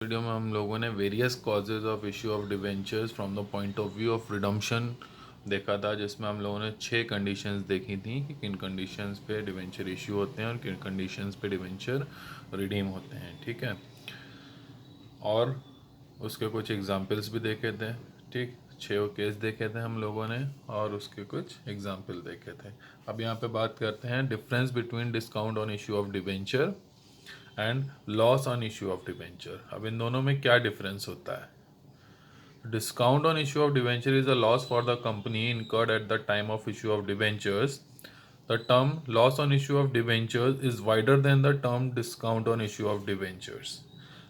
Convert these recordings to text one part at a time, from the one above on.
Video में हम लोगों ने various causes of issue of debentures from the point of view of redemption देखा था, जिसमें हम लोगों ने 6 कंडीशंस देखी थी कि किन कंडीशंस पे डिवेंचर इशू होते हैं और किन कंडीशंस पे डिवेंचर रिडीम होते हैं। ठीक है, और उसके कुछ एग्जांपल्स भी देखे थे। ठीक, 6 केस देखे थे हम लोगों ने और उसके कुछ एग्जांपल देखे थे। अब यहाँ पे बात करते हैं difference between discount on issue of debenture and loss on issue of debenture. अब इन दोनों में क्या डिफरेंस होता है? Discount on issue of debenture is a loss for the company incurred at the time of issue of debentures. The term loss on issue of debentures is wider than the term discount on issue of debentures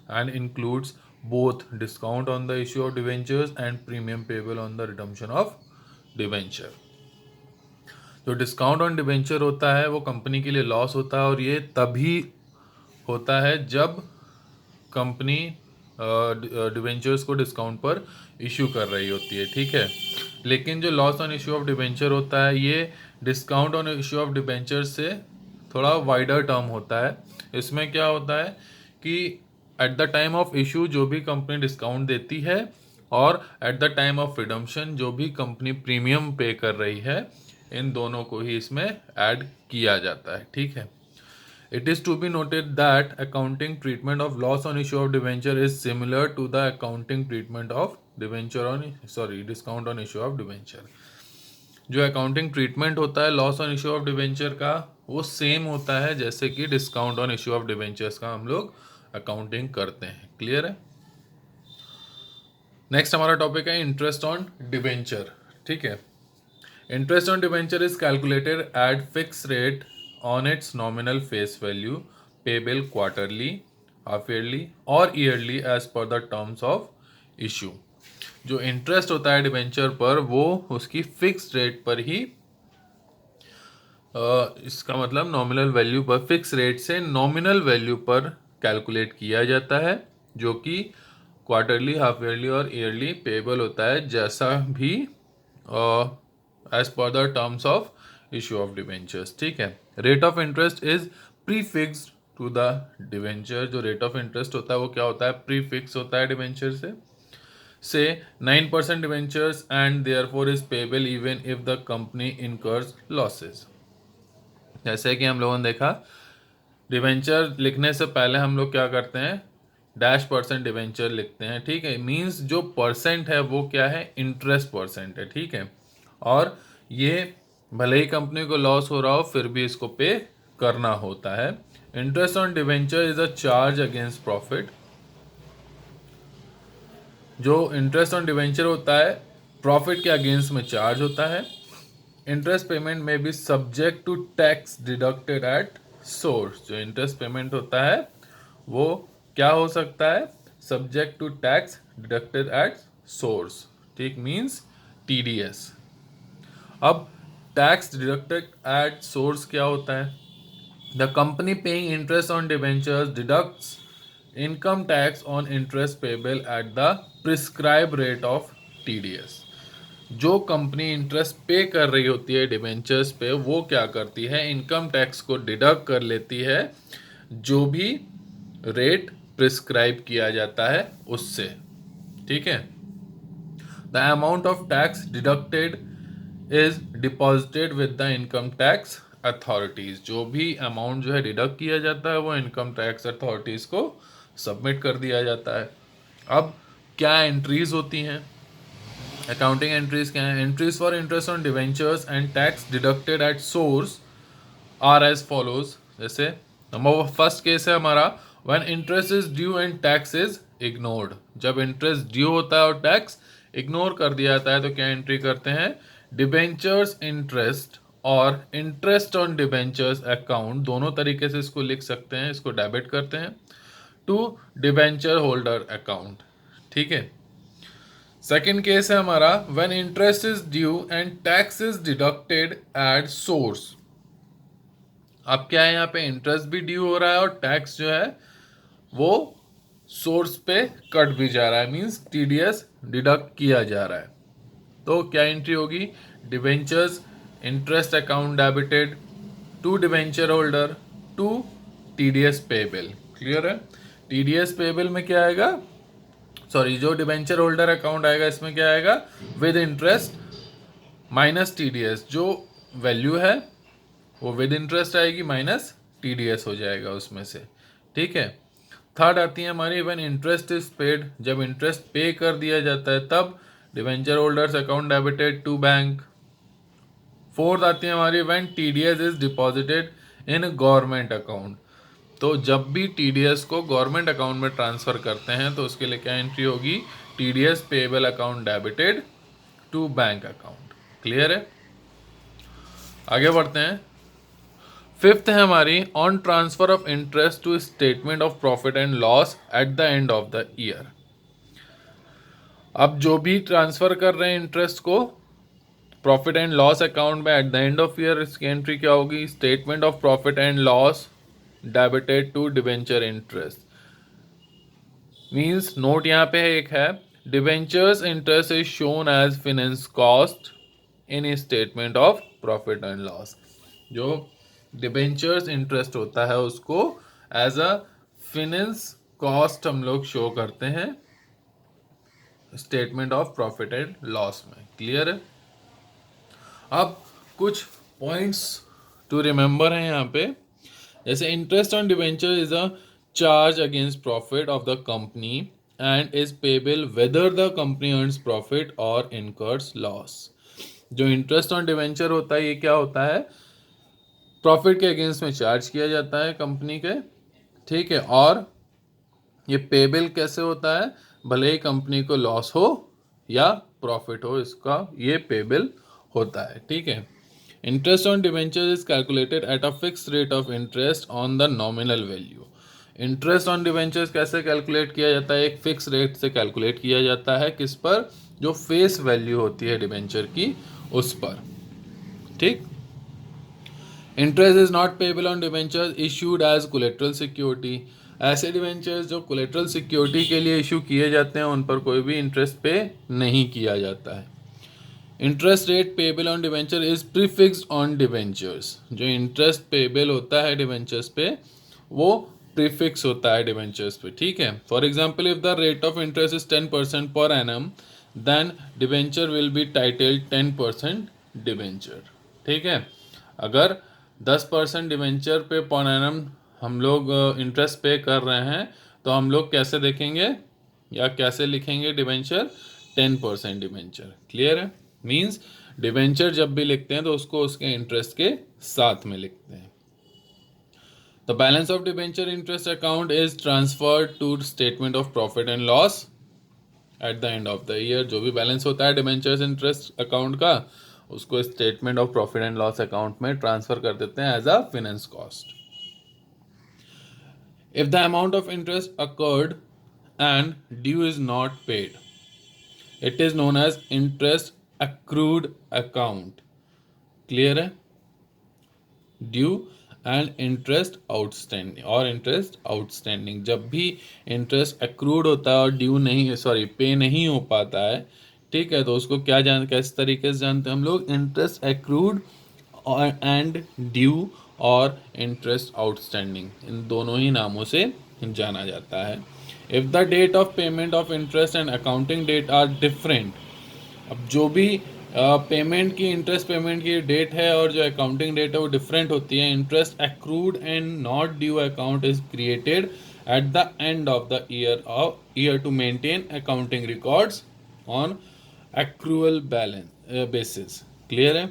and includes both discount on the issue of debentures and premium payable on the redemption of debenture. जो discount on debenture होता है वो company के लिए loss होता है, और ये तभी होता है जब कंपनी डिवेंचर्स को डिस्काउंट पर इशू कर रही होती है। ठीक है, लेकिन जो loss on issue of debenture होता है ये discount on issue of debenture से थोड़ा वाइडर टर्म होता है। इसमें क्या होता है कि at the time of issue जो भी कंपनी डिस्काउंट देती है और at the time of redemption जो भी कंपनी प्रीमियम पे कर रही है, इन दोनों को ही इसमें ऐड किया जाता है। ठीक है, it is to be noted that accounting treatment of loss on issue of debenture is similar to the accounting treatment of discount on issue of debenture. जो अकाउंटिंग ट्रीटमेंट होता है loss on issue of debenture का वो same होता है जैसे कि discount on issue of debentures का हम लोग अकाउंटिंग करते हैं। क्लियर है? नेक्स्ट हमारा टॉपिक है इंटरेस्ट ऑन डिवेंचर। ठीक है, interest on debenture is calculated at fix rate on its nominal face value payable quarterly, half yearly और yearly as per the terms of issue. जो interest होता है debenture पर वो उसकी फिक्स रेट पर ही इसका मतलब नॉमिनल वैल्यू पर, फिक्स रेट से नॉमिनल वैल्यू पर कैलकुलेट किया जाता है, जो कि क्वार्टरली, हाफ ईयरली और ईयरली पेबल होता है, जैसा भी as per the terms of issue of debentures. ठीक है, rate of interest is prefixed to the debenture. जो रेट ऑफ इंटरेस्ट होता है वो क्या होता है? प्रीफिक्स होता है डिवेंचर से 9% debentures and therefore is payable even if the company incurs losses. जैसे कि हम लोगों ने देखा, डिवेंचर लिखने से पहले हम लोग क्या करते हैं? -% डिवेंचर लिखते हैं। ठीक है, मींस जो परसेंट है वो क्या है? इंटरेस्ट परसेंट है। ठीक है, और ये भले ही कंपनी को लॉस हो रहा हो फिर भी इसको पे करना होता है। Interest on debenture is a charge against profit. जो इंटरेस्ट ऑन डिवेंचर होता है प्रॉफिट के अगेंस्ट में चार्ज होता है। इंटरेस्ट पेमेंट में भी subject to tax deducted at source. जो इंटरेस्ट पेमेंट होता है वो क्या हो सकता है? Subject to tax deducted at source. ठीक, मींस TDS। अब टैक्स डिडक्टेड एट सोर्स क्या होता है? The company paying interest on debentures deducts income tax on interest payable at the prescribe rate of TDS। जो कंपनी इंटरेस्ट पे कर रही होती है डिबेंचर्स पे, वो क्या करती है? इनकम टैक्स को डिडक्ट कर लेती है जो भी रेट प्रिस्क्राइब किया जाता है उससे। ठीक है, the amount of tax deducted is deposited with the income tax authorities. जो भी अमाउंट जो है डिडक्ट किया जाता है वो इनकम टैक्स अथॉरिटीज को सबमिट कर दिया जाता है। अब क्या एंट्रीज होती हैं? अकाउंटिंग एंट्रीज क्या है? Entries for interest on debentures and tax deducted at source are as follows. जैसे नंबर फर्स्ट केस है हमारा, when interest is due and tax is ignored. जब इंटरेस्ट ड्यू होता है और टैक्स इग्नोर कर दिया जाता है तो क्या एंट्री करते हैं? डिबेंचर्स इंटरेस्ट और इंटरेस्ट ऑन डिबेंचर्स अकाउंट, दोनों तरीके से इसको लिख सकते हैं, इसको डेबिट करते हैं टू डिबेंचर होल्डर अकाउंट। ठीक है, सेकेंड केस है हमारा, when interest is due and tax is deducted at source. अब क्या है? यहाँ पे इंटरेस्ट भी ड्यू हो रहा है और टैक्स जो है वो सोर्स पे कट भी जा रहा है, मींस TDS डिडक्ट किया जा रहा है। तो क्या एंट्री होगी? Debentures interest account debited to debenture holder to TDS payable. Clear है? टीडीएस पेबल में क्या आएगा, सॉरी जो डिबेंचर होल्डर अकाउंट आएगा इसमें क्या आएगा, विद इंटरेस्ट माइनस टीडीएस, जो वैल्यू है वो विद इंटरेस्ट आएगी माइनस टीडीएस हो जाएगा उसमें से, ठीक है। थर्ड आती है हमारी व्हेन इंटरेस्ट इज पेड, जब इंटरेस्ट पे कर दिया जाता है तब debenture holders account debited to bank. Fourth आती है हमारी when TDS is deposited in government account, तो जब भी टीडीएस को गवर्नमेंट अकाउंट में ट्रांसफर करते हैं तो उसके लिए क्या एंट्री होगी, TDS payable account debited to bank account. Clear है, आगे बढ़ते हैं। फिफ्थ है हमारी on transfer of interest to statement of profit and loss at the end of the year. अब जो भी ट्रांसफर कर रहे हैं इंटरेस्ट को प्रॉफिट एंड लॉस अकाउंट में, at the end of year इसकी एंट्री क्या होगी, statement of profit and loss debited to debenture interest. Means note यहाँ पे एक है, debentures interest is shown as finance cost in statement of profit and loss. जो debentures interest होता है उसको एज अ फाइनेंस कॉस्ट हम लोग शो करते हैं statement of profit and loss में। क्लियर है, अब कुछ पॉइंट्स टू रिमेंबर है यहाँ पे, जैसे interest on debenture is a charge against profit of the company and is payable whether the company earns profit और इनकर्स लॉस। जो इंटरेस्ट ऑन डिबेंचर होता है ये क्या होता है, प्रॉफिट के अगेंस्ट में चार्ज किया जाता है कंपनी के, ठीक है, और ये पेबल कैसे होता है, भले ही कंपनी को लॉस हो या प्रॉफिट हो इसका ये पेबल होता है, ठीक है। Interest on debenture is calculated at a fix rate of interest on the nominal value. Interest on debentures कैसे कैलकुलेट किया जाता है, एक फिक्स रेट से कैलकुलेट किया जाता है, किस पर, जो फेस वैल्यू होती है डिबेंचर की उस पर, ठीक। Interest is not payable on debentures issued as collateral security. ऐसे डिबेंचर्स जो कोलेट्रल सिक्योरिटी के लिए इशू किए जाते हैं उन पर कोई भी इंटरेस्ट पे नहीं किया जाता है। Interest rate payable on debenture is prefixed on debentures. जो इंटरेस्ट पेबल होता है डिबेंचर्स पे वो प्रीफिक्स होता है डिबेंचर्स पे, ठीक है। For example if the rate of interest is 10% per annum then debenture will be titled 10% debenture, ठीक है। अगर 10% डिबेंचर पे पर एनम हम लोग इंटरेस्ट पे कर रहे हैं तो हम लोग कैसे देखेंगे या कैसे लिखेंगे डिबेंचर, 10% डिबेंचर। क्लियर है, मींस डिबेंचर जब भी लिखते हैं तो उसको उसके इंटरेस्ट के साथ में लिखते हैं। The balance of debenture interest account is transferred to statement of profit and loss at the end of the year. जो भी बैलेंस होता है डिबेंचर्स इंटरेस्ट अकाउंट का उसको statement of profit and loss account में ट्रांसफर कर देते हैं as a finance cost. If the amount of interest accrued and due is not paid it is known as interest accrued account। Clear है, due and interest outstanding और interest outstanding, जब भी interest accrued होता है और due नहीं, sorry पे नहीं हो पाता है, ठीक है, तो उसको क्या किस तरीके से जानते हैं हम लोग, इंटरेस्ट accrued और एंड ड्यू और इंटरेस्ट आउटस्टैंडिंग, इन दोनों ही नामों से जाना जाता है। If the date of payment of interest and accounting date are different, अब जो भी पेमेंट की इंटरेस्ट पेमेंट की डेट है और जो अकाउंटिंग डेट है वो डिफरेंट होती है, interest accrued and not due account is created at the end of the year to maintain accounting records on accrual balance basis. Clear है,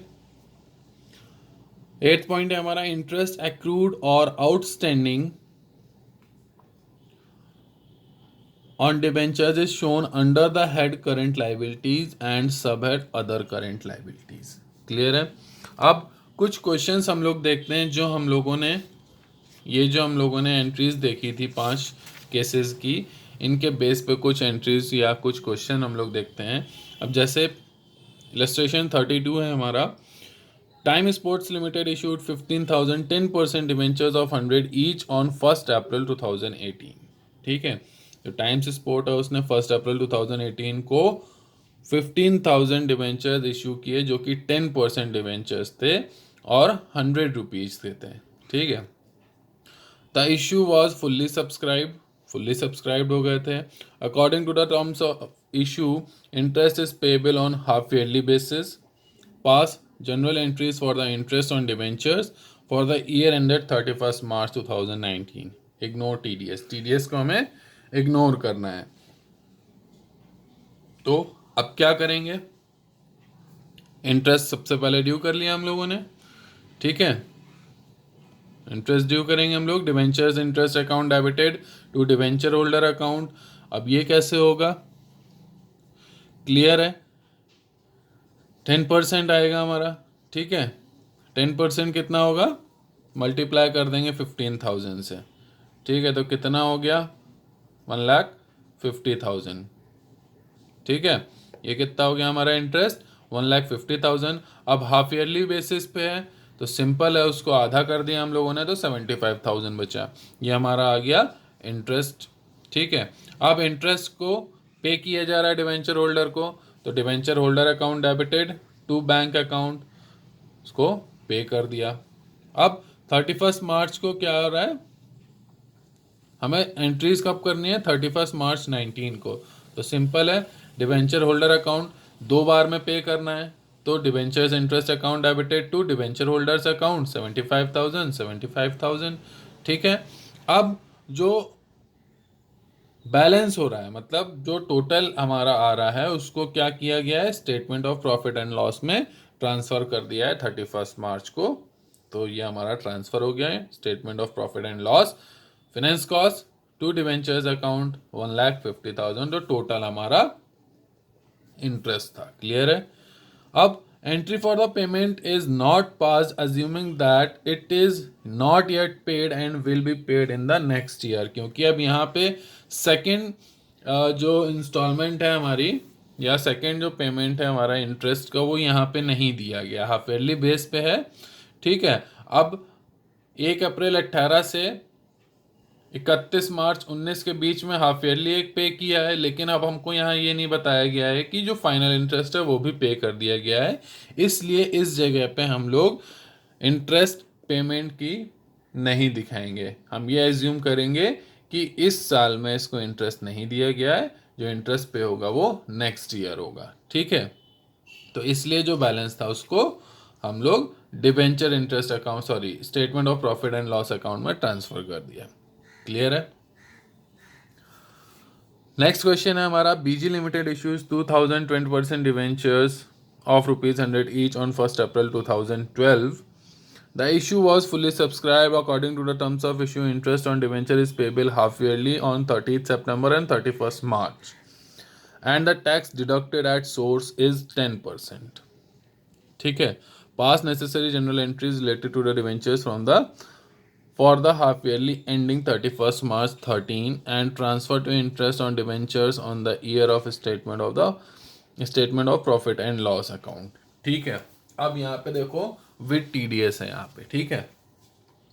8th पॉइंट है हमारा, इंटरेस्ट एक्रूड और outstanding on debentures is shown under the head current liabilities and subhead other current liabilities। Clear है, अब कुछ questions हम लोग देखते हैं जो हम लोगों ने एंट्रीज देखी थी 5 केसेस की, इनके बेस पे कुछ एंट्रीज या कुछ क्वेश्चन हम लोग देखते हैं। अब जैसे इलस्ट्रेशन 32 है हमारा, time sports limited issued 15,000 10% debentures of 100 each on 1 अप्रैल 2018, ठीक है। जो टाइम्स स्पोर्ट है उसने 1 अप्रैल 2018 को 15,000 डिवेंचर्स इशू किए जो कि 10% डिवेंचर्स थे और 100 रुपीज थे, ठीक है। The issue was fully subscribe, fully subscribed हो गए थे। According to the terms of issue interest is payable on half yearly basis. Pass general entries for the interest on debentures for the year ended 31 March 2019। Ignore TDS, TDS को हमें ignore करना है। तो अब क्या करेंगे, इंटरेस्ट सबसे पहले ड्यू कर लिया हम लोगों ने, ठीक है। इंटरेस्ट ड्यू करेंगे हम लोग, debentures interest account debited to debenture holder account. अब ये कैसे होगा, क्लियर है, 10% आएगा हमारा, ठीक है। 10% कितना होगा, मल्टीप्लाई कर देंगे 15,000 से, ठीक है। तो कितना हो गया, 1,50,000, ठीक है। ये कितना हो गया हमारा इंटरेस्ट, 1,50,000। अब हाफ ईयरली बेसिस पे है तो सिंपल है, उसको आधा कर दिया हम लोगों ने तो 75,000 बचा। ये हमारा आ गया इंटरेस्ट, ठीक है। अब इंटरेस्ट को पे किया जा रहा है डिवेंचर होल्डर को, तो debenture holder account debited to bank account, उसको पे कर दिया। अब 31 मार्च को क्या हो रहा है, हमें एंट्रीज कब करनी है, 31 मार्च 19 को। तो सिंपल है, डिवेंचर होल्डर अकाउंट 2 बार में पे करना है, तो debentures interest account debited to debenture holders account 75,000, ठीक है। अब जो बैलेंस हो रहा है, मतलब जो टोटल हमारा आ रहा है, उसको क्या किया गया है, statement of profit and loss में ट्रांसफर कर दिया है 31 मार्च को। तो ये हमारा ट्रांसफर हो गया है, statement of profit and loss, finance cost to debentures account 1,50,000, तो टोटल हमारा इंटरेस्ट था, क्लियर है। अब entry for the payment is not pass assuming that it is not yet paid and will be paid in the next year, क्योंकि अब यहाँ पे second जो इंस्टॉलमेंट है हमारी, या सेकेंड जो पेमेंट है हमारा इंटरेस्ट का, वो यहाँ पे नहीं दिया गया, हाफ ईयरली बेस पे है, ठीक है। अब 1 अप्रैल 18 से 31 मार्च 19 के बीच में हाफ ईयरली एक पे किया है, लेकिन अब हमको यहाँ ये नहीं बताया गया है कि जो फाइनल इंटरेस्ट है वो भी पे कर दिया गया है। इसलिए इस जगह पे हम लोग इंटरेस्ट पेमेंट की नहीं दिखाएंगे, हम ये एज्यूम करेंगे कि इस साल में इसको इंटरेस्ट नहीं दिया गया है, जो इंटरेस्ट पे होगा वो नेक्स्ट ईयर होगा, ठीक है। तो इसलिए जो बैलेंस था उसको हम लोग debenture interest account, sorry, statement of profit and loss account में ट्रांसफर कर दिया, क्लियर है। नेक्स्ट क्वेश्चन है हमारा, BG limited issues 2020% debentures of ₹100 each on 1 April 2012. The issue was fully subscribed according to the terms of issue. Interest on debenture is payable half yearly on 30th September and 31st March, and the tax deducted at source is 10%. ठीक है, pass necessary general entries related to the debentures from the for the half yearly ending 31st March 13 and transfer to interest on debentures on the year of statement of the statement of profit and loss account, ठीक है। अब यहाँ पे देखो with TDS है यहाँ पे, ठीक है।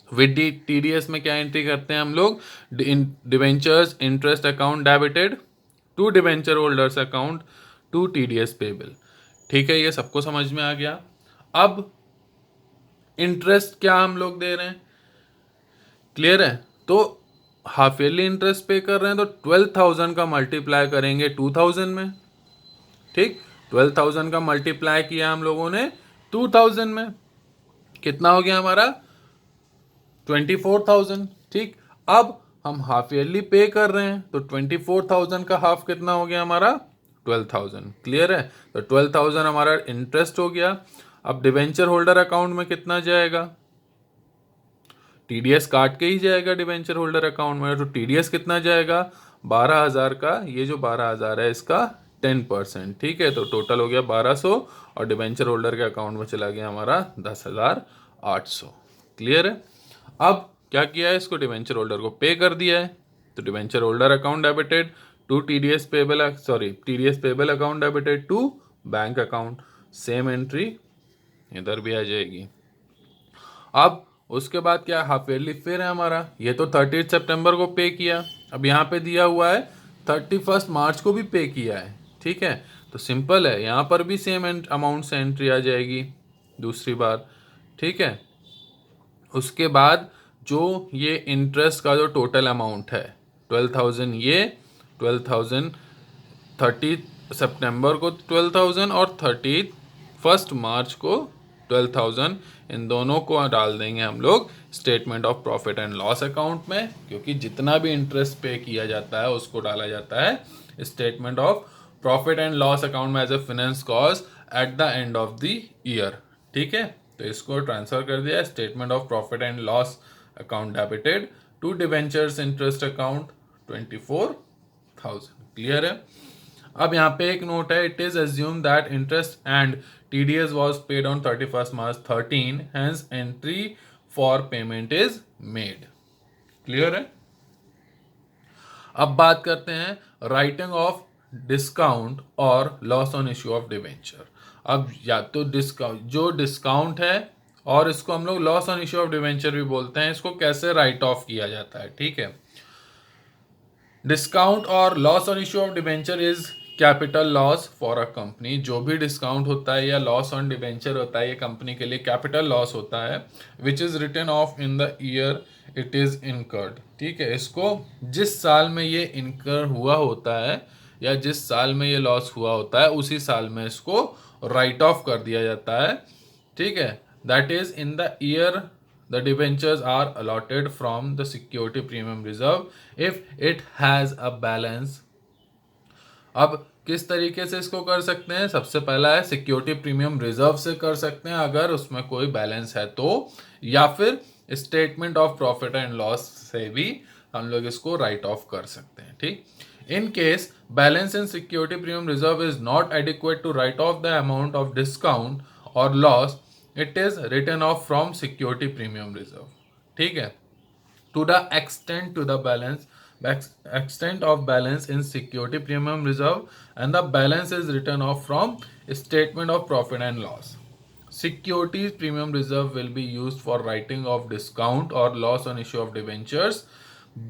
विद टीडीएस में क्या एंट्री करते हैं हम लोग, debentures interest account debited to debenture holders account to TDS payable, ठीक है। ये सबको समझ में आ गया। अब इंटरेस्ट क्या हम लोग दे रहे हैं, क्लियर है। तो हाफ ईयरली इंटरेस्ट पे कर रहे हैं, तो 12,000 का मल्टीप्लाई करेंगे 2,000 में, ठीक। 12,000 का मल्टीप्लाई किया हम लोगों ने 2,000 में, कितना हो गया हमारा 24,000, ठीक। अब हम हाफ ईयरली पे कर रहे हैं, तो 24,000 का हाफ कितना हो गया हमारा 12,000, क्लियर है। तो 12,000 हमारा इंटरेस्ट हो गया। अब डिवेंचर होल्डर अकाउंट में कितना जाएगा, टीडीएस काट के ही जाएगा डिवेंचर होल्डर अकाउंट में, तो टीडीएस कितना जाएगा 12,000 का, ये जो 12,000 है इसका 10%, ठीक है। तो टोटल हो गया 1,200 और डिवेंचर होल्डर के अकाउंट में चला गया हमारा 10,800, क्लियर है। अब क्या किया है, इसको डिवेंचर होल्डर को पे कर दिया है, तो debenture holder account debited to TDS payable, sorry, TDS payable account debited to bank account, same entry इधर भी आ जाएगी। अब उसके बाद क्या, हाफ ईयरली फिर है हमारा, ये तो 30 सितंबर को पे किया, अब यहाँ पे दिया हुआ है 31 मार्च को भी पे किया है, ठीक है। तो सिंपल है, यहाँ पर भी सेम अमाउंट से एंट्री आ जाएगी दूसरी बार, ठीक है। उसके बाद जो ये इंटरेस्ट का जो टोटल अमाउंट है, 12,000 ये, 12,000 30 सितंबर को 12,000 और 31 मार्च को 12,000, इन दोनों को डाल देंगे हम लोग statement of profit and loss account में, क्योंकि जितना भी इंटरेस्ट पे किया जाता है उसको डाला जाता है statement of profit and loss account में as a finance cost at the end of the year. ठीक है, तो इसको ट्रांसफर कर दिया statement of profit and loss account debited to debentures interest account 24,000। Clear है। अब यहाँ पे एक नोट है, it is assume that interest and TDS was paid on 31st March 13, hence entry for payment is made। Clear है। अब बात करते हैं राइटिंग ऑफ डिस्काउंट और loss on issue of debenture. अब या तो डिस्काउंट है और इसको हम लोग loss on issue of debenture भी बोलते हैं, इसको कैसे राइट ऑफ किया जाता है। ठीक है, डिस्काउंट और loss on issue of debenture is capital loss for a company. जो भी डिस्काउंट होता है या लॉस ऑन डिवेंचर होता है ये कंपनी के लिए कैपिटल लॉस होता है, which is written off in the year it is incurred. ठीक है, इसको जिस साल में ये इनकर हुआ होता है या जिस साल में ये लॉस हुआ होता है उसी साल में इसको राइट ऑफ कर दिया जाता है। ठीक है, that is in the year the debentures are allotted from the security premium reserve if it has a balance। अब किस तरीके से इसको कर सकते हैं, सबसे पहला है सिक्योरिटी प्रीमियम रिजर्व से कर सकते हैं अगर उसमें कोई बैलेंस है तो, या फिर statement of profit and loss से भी हम लोग इसको राइट ऑफ कर सकते हैं। ठीक, in case balance in security premium reserve is not adequate to write off the amount of discount और loss, it is written off from security premium reserve. ठीक है, to the extent of balance in security premium reserve, and the balance is written off from statement of profit and loss। Security premium reserve will be used for writing of discount or loss on issue of debentures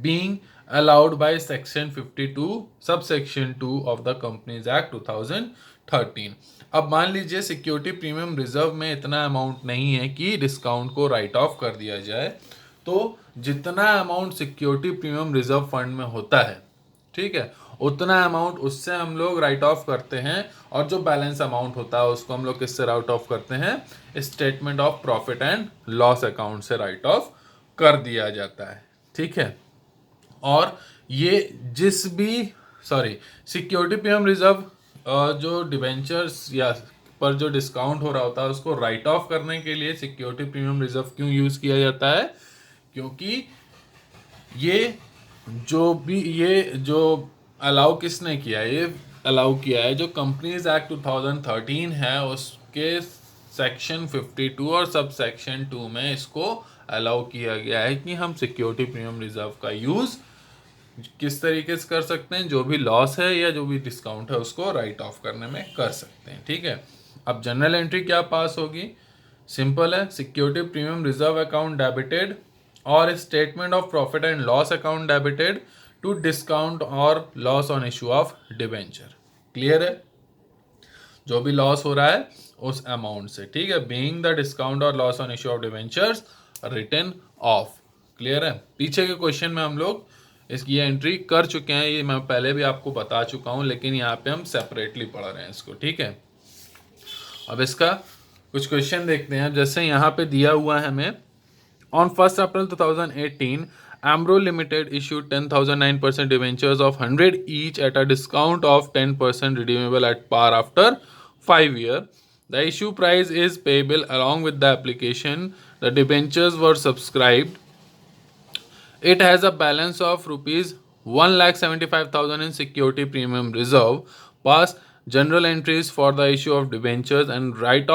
being allowed by section 52 subsection 2 of the Companies Act 2013। अब मान लीजिए security premium reserve में इतना amount नहीं है कि discount को right off कर दिया जाए, तो जितना amount security premium reserve fund में होता है, ठीक है, उतना अमाउंट उससे हम लोग राइट ऑफ करते हैं, और जो बैलेंस अमाउंट होता है उसको हम लोग किससे राइट ऑफ करते हैं, statement of profit and loss account से राइट ऑफ कर दिया जाता है। ठीक है, और ये जिस भी सिक्योरिटी प्रीमियम रिजर्व जो डिवेंचर्स या पर जो डिस्काउंट हो रहा होता है उसको राइट ऑफ करने के लिए सिक्योरिटी प्रीमियम रिजर्व क्यों यूज किया जाता है, क्योंकि ये जो अलाउ किसने किया है, ये अलाउ किया है जो कंपनीज एक्ट 2013 है उसके सेक्शन 52 और सब सेक्शन 2 में इसको अलाउ किया गया है कि हम सिक्योरिटी प्रीमियम रिजर्व का यूज किस तरीके से कर सकते हैं, जो भी लॉस है या जो भी डिस्काउंट है उसको राइट ऑफ करने में कर सकते हैं। ठीक है, अब जनरल एंट्री क्या पास होगी, सिंपल है, security premium reserve account debited और statement of profit and loss account debited to discount और loss on issue of debenture. Clear है, जो भी लॉस हो रहा है उस अमाउंट से। ठीक है, बीइंग द डिस्काउंट और loss on issue of debentures written off. Clear है, पीछे के क्वेश्चन में हम लोग इसकी एंट्री कर चुके हैं, ये मैं पहले भी आपको बता चुका हूं, लेकिन यहाँ पे हम सेपरेटली पढ़ रहे हैं इसको। ठीक है, अब इसका कुछ क्वेश्चन देखते हैं। जैसे यहाँ पे दिया हुआ है हमें, on 1 April 2018 Amro Limited issued 10,009% debentures of 100 each at a discount of 10% redeemable at par after 5 years. The issue price is payable along with the application. The debentures were subscribed. It has a balance of rupees 1,75,000 in security premium reserve. Pass general entries for the issue of debentures and writing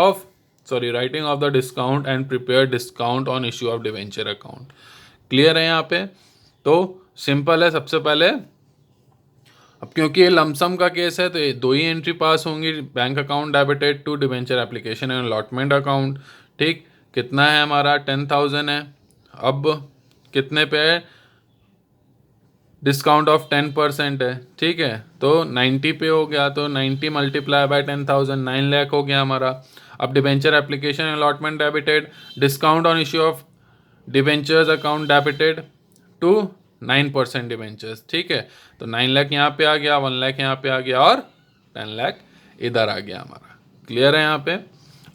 of the discount and prepare discount on issue of debenture account। Clear है यहाँ पे, तो simple है। सबसे पहले अब क्योंकि ये लमसम का केस है तो ये दो ही एंट्री पास होंगी, bank account debited to debenture application and allotment account. ठीक, कितना है हमारा 10,000 है, अब कितने पे है, डिस्काउंट ऑफ 10% है। ठीक है, तो 90 पे हो गया, तो 90 मल्टीप्लाई बाय 10,000 9 लाख हो गया हमारा। अब debenture application allotment debited, discount on issue of debentures account debited to 9% debentures, ठीक है। तो 9 लाख यहाँ पे आ गया, 1 लाख यहाँ पे आ गया और 10 लाख इधर आ गया हमारा। क्लियर है यहाँ पे।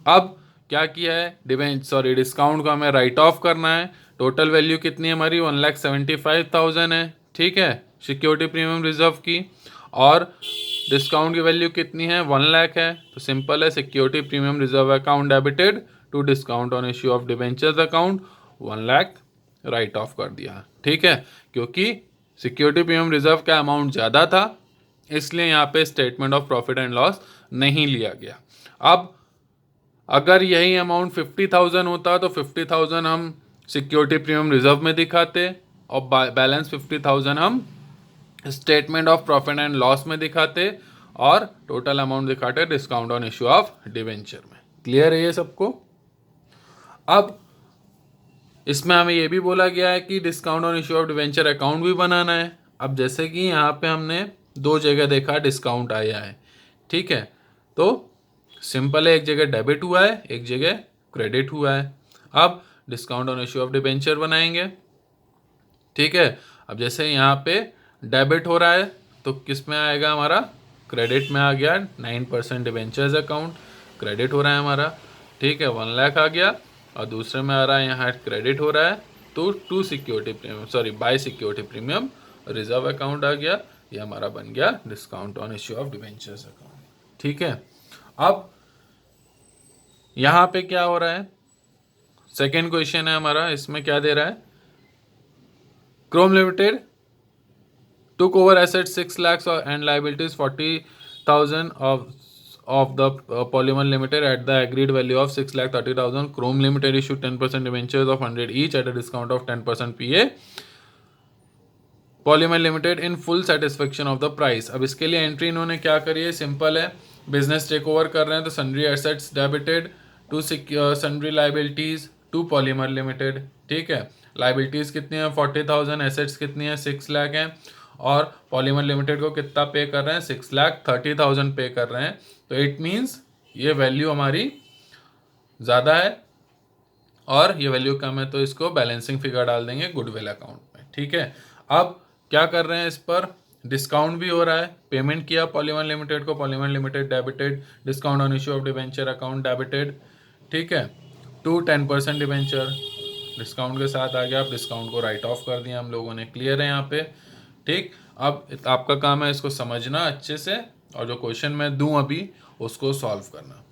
अब क्या किया है, डिस्काउंट को हमें राइट ऑफ करना है। टोटल वैल्यू कितनी है हमारी, 1,75,000 है, ठीक है, सिक्योरिटी प्रीमियम रिजर्व की। और डिस्काउंट की वैल्यू कितनी है, 1 लाख है। तो सिंपल है, security premium reserve account debited to discount on issue of debentures account 1 lakh write off कर दिया, ठीक है। क्योंकि सिक्योरिटी प्रीमियम रिजर्व का अमाउंट ज़्यादा था, इसलिए यहाँ पे statement of profit and loss नहीं लिया गया। अब अगर यही अमाउंट 50,000 होता तो 50,000 हम सिक्योरिटी प्रीमियम रिजर्व में दिखाते और बैलेंस 50,000 हम statement of profit and loss में दिखाते और टोटल अमाउंट दिखाते discount on issue of debenture में। क्लियर है ये सबको। अब इसमें हमें ये भी बोला गया है कि discount on issue of debenture account भी बनाना है। अब जैसे कि यहाँ पे हमने 2 जगह देखा डिस्काउंट आया है, ठीक है। तो सिंपल है, एक जगह डेबिट हुआ है, एक जगह क्रेडिट हुआ है। अब discount on issue of debenture बनाएंगे, ठीक है। अब जैसे यहाँ पे डेबिट हो रहा है तो किस में आएगा हमारा, क्रेडिट में आ गया, 9% डिवेंचर्स अकाउंट क्रेडिट हो रहा है हमारा, ठीक है, 1 लाख आ गया। और दूसरे में आ रहा है यहाँ क्रेडिट हो रहा है तो by security premium reserve account आ गया। ये हमारा बन गया discount on issue of debentures account, ठीक है। अब यहाँ पे क्या हो रहा है, सेकेंड क्वेश्चन है हमारा, इसमें क्या दे रहा है, Chrome limited took over assets 6 lakhs and liabilities 40,000 of the Polymer Limited at the agreed value of 6,30,000. Chrome Limited issued 10% debentures of 100 each at a discount of 10% PA. Polymer Limited in full satisfaction of the price. अब इसके लिए entry इन्होंने क्या करी है, simple है, business take over कर रहे हैं तो sundry assets debited to sundry liabilities to polymer limited, ठीक है। लाइबिलिटीज कितनी है 40,000, एसेट्स कितनी है 6 लाख है और पॉलीमर लिमिटेड को कितना पे कर रहे हैं 6,30,000 पे कर रहे हैं। तो इट मीन्स ये वैल्यू हमारी ज़्यादा है और ये वैल्यू कम है, तो इसको बैलेंसिंग फिगर डाल देंगे गुडविल अकाउंट में, ठीक है। अब क्या कर रहे हैं, इस पर डिस्काउंट भी हो रहा है, पेमेंट किया पॉलीमर लिमिटेड को, polymer limited debited, discount on issue of debenture account debited, ठीक है, टू 10% डिवेंचर डिस्काउंट के साथ आ गया। अब डिस्काउंट को राइट ऑफ कर दिया हम लोगों ने। क्लियर है यहाँ पे, ठीक। अब आपका काम है इसको समझना अच्छे से और जो क्वेश्चन मैं दूं अभी उसको सॉल्व करना।